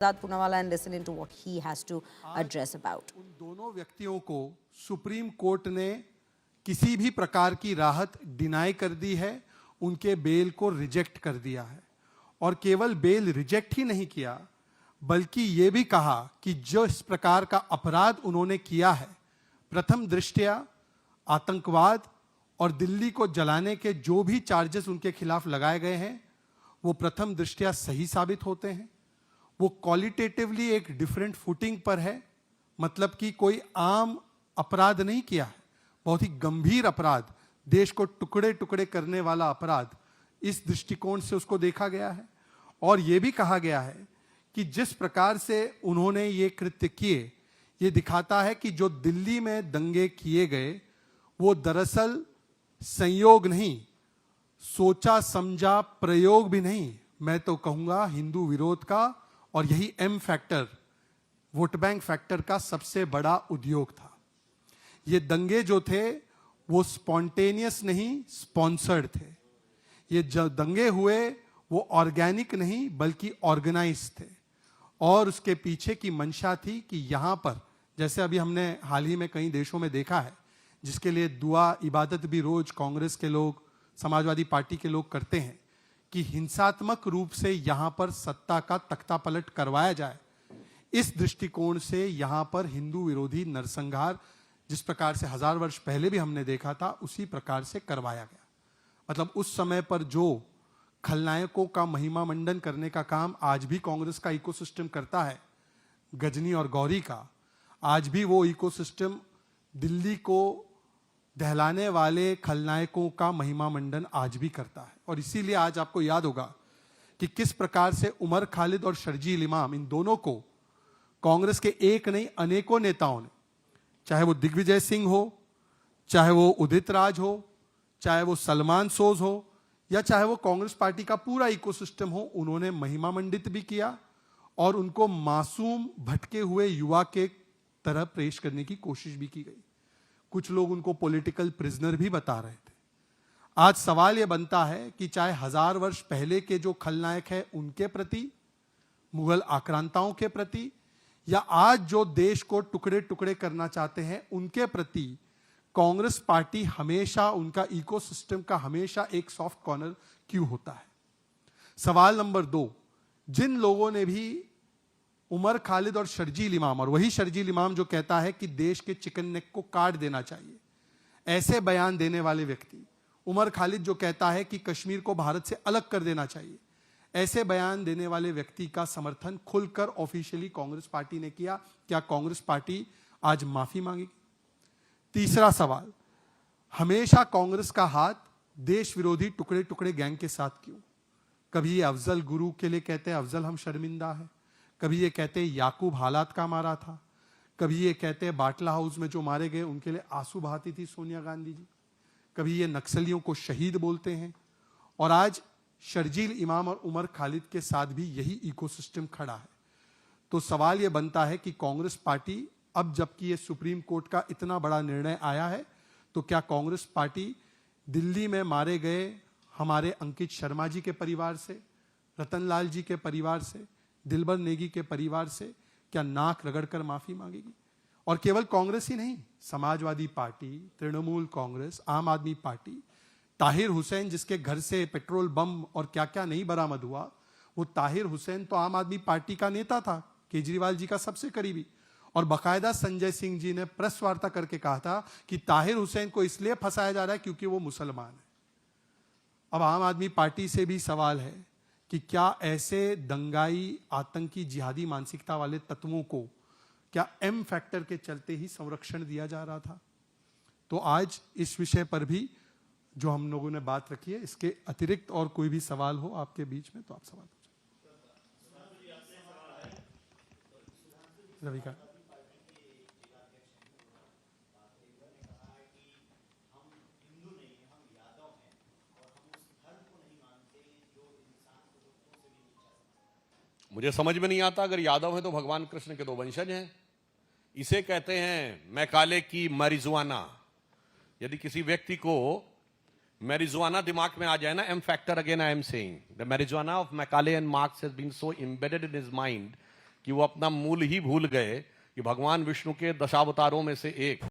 Poonawalla and listen into what he has to address about. उन दोनों व्यक्तियों को सुप्रीम कोर्ट ने किसी भी प्रकार की राहत डिनाई कर दी है, उनके बेल को रिजेक्ट कर दिया है। और केवल बेल रिजेक्ट ही नहीं किया, बल्कि यह भी कहा कि जो इस प्रकार का अपराध उन्होंने किया है, प्रथम दृष्टया आतंकवाद और दिल्ली को जलाने के जो भी चार्जेस उनके खिलाफ लगाए गए हैं, वो प्रथम दृष्टया सही साबित होते हैं। वो क्वालिटेटिवली एक डिफरेंट फुटिंग पर है, मतलब कि कोई आम अपराध नहीं किया है, बहुत ही गंभीर अपराध, देश को टुकड़े टुकड़े करने वाला अपराध, इस दृष्टिकोण से उसको देखा गया है। और यह भी कहा गया है कि जिस प्रकार से उन्होंने ये कृत्य किए, ये दिखाता है कि जो दिल्ली में दंगे किए गए वो दरअसल संयोग नहीं, सोचा समझा प्रयोग भी नहीं, मैं तो कहूंगा हिंदू विरोध का और यही M factor, vote bank factor का सबसे बड़ा उद्योग था। ये दंगे जो थे वो स्पॉन्टेनियस नहीं, स्पॉन्सर्ड थे। ये जो दंगे हुए वो ऑर्गेनिक नहीं बल्कि ऑर्गेनाइज थे। और उसके पीछे की मंशा थी कि यहां पर, जैसे अभी हमने हाल ही में कई देशों में देखा है, जिसके लिए दुआ इबादत भी रोज कांग्रेस के लोग, समाजवादी पार्टी के लोग करते हैं, कि हिंसात्मक रूप से यहां पर सत्ता का तख्ता पलट करवाया जाए। इस दृष्टिकोण से यहां पर हिंदू विरोधी नरसंहार जिस प्रकार से 1000 वर्ष पहले भी हमने देखा था, उसी प्रकार से करवाया गया। मतलब उस समय पर जो खलनायकों का महिमा मंडन करने का काम आज भी कांग्रेस का इकोसिस्टम करता है, गजनी और गौरी का, आज भी वो इकोसिस्टम दिल्ली को दहलाने वाले खलनायकों का महिमा मंडन आज भी करता है। और इसीलिए आज आपको याद होगा कि किस प्रकार से उमर खालिद और शर्जील इमाम, इन दोनों को कांग्रेस के एक नहीं अनेकों नेताओं ने, चाहे वो दिग्विजय सिंह हो, चाहे वो उदित राज हो, चाहे वो सलमान सोज हो, या चाहे वो कांग्रेस पार्टी का पूरा इकोसिस्टम हो, उन्होंने महिमा मंडित भी किया और उनको मासूम भटके हुए युवा के तरह पेश करने की कोशिश भी की गई। कुछ लोग उनको पॉलिटिकल प्रिजनर भी बता रहे थे। आज सवाल यह बनता है कि चाहे 1000 वर्ष पहले के जो खलनायक है उनके प्रति, मुगल आक्रांताओं के प्रति, या आज जो देश को टुकड़े टुकड़े करना चाहते हैं उनके प्रति, कांग्रेस पार्टी हमेशा, उनका इकोसिस्टम का हमेशा एक सॉफ्ट कॉर्नर क्यों होता है। सवाल नंबर 2, जिन लोगों ने भी उमर खालिद और शर्जील इमाम, और वही शर्जील इमाम जो कहता है कि देश के चिकन नेक को काट देना चाहिए, ऐसे बयान देने वाले व्यक्ति, उमर खालिद जो कहता है कि कश्मीर को भारत से अलग कर देना चाहिए, ऐसे बयान देने वाले व्यक्ति का समर्थन खुलकर ऑफिशियली कांग्रेस पार्टी ने किया। क्या कांग्रेस पार्टी आज माफी मांगेगी? तीसरा सवाल, हमेशा कांग्रेस का हाथ देश विरोधी टुकड़े टुकड़े गैंग के साथ क्यों? कभी ये अफजल गुरु के लिए कहते हैं अफजल हम शर्मिंदा है, कभी ये कहते हैं याकूब हालात का मारा था, कभी ये कहते हैं बाटला हाउस में जो मारे गए उनके लिए आंसू बहाती थी सोनिया गांधी जी, कभी ये नक्सलियों को शहीद बोलते हैं। और आज शर्जील इमाम और उमर खालिद के साथ भी यही इकोसिस्टम खड़ा है। तो सवाल ये बनता है कि कांग्रेस पार्टी, अब जबकि ये सुप्रीम कोर्ट का इतना बड़ा निर्णय आया है, तो क्या कांग्रेस पार्टी दिल्ली में मारे गए हमारे अंकित शर्मा जी के परिवार से, रतनलाल जी के परिवार से, दिलबर नेगी के परिवार से क्या नाक रगड़कर माफी मांगेगी? और केवल कांग्रेस ही नहीं, समाजवादी पार्टी, तृणमूल कांग्रेस, आम आदमी पार्टी, ताहिर हुसैन जिसके घर से पेट्रोल बम और क्या क्या नहीं बरामद हुआ, वो ताहिर हुसैन तो आम आदमी पार्टी का नेता था, केजरीवाल जी का सबसे करीबी। और बाकायदा संजय सिंह जी ने प्रेस वार्ता करके कहा था कि ताहिर हुसैन को इसलिए फंसाया जा रहा है क्योंकि वो मुसलमान है। अब आम आदमी पार्टी से भी सवाल है कि क्या ऐसे दंगाई, आतंकी, जिहादी मानसिकता वाले तत्वों को क्या एम फैक्टर के चलते ही संरक्षण दिया जा रहा था? तो आज इस विषय पर भी जो हम लोगों ने बात रखी है, इसके अतिरिक्त और कोई भी सवाल हो आपके बीच में तो आप सवाल पूछें। रवि का मुझे समझ में नहीं आता, अगर यादव हैं तो भगवान कृष्ण के 2 वंशज हैं। इसे कहते हैं मैकाले की मैरिजुआना। यदि किसी व्यक्ति को marijuana दिमाग में आ जाए ना, M factor again I am saying, the marijuana of Macaulay and Marx has been so embedded in his mind कि वो अपना मूल ही भूल गए कि भगवान विष्णु के दशावतारों में से एक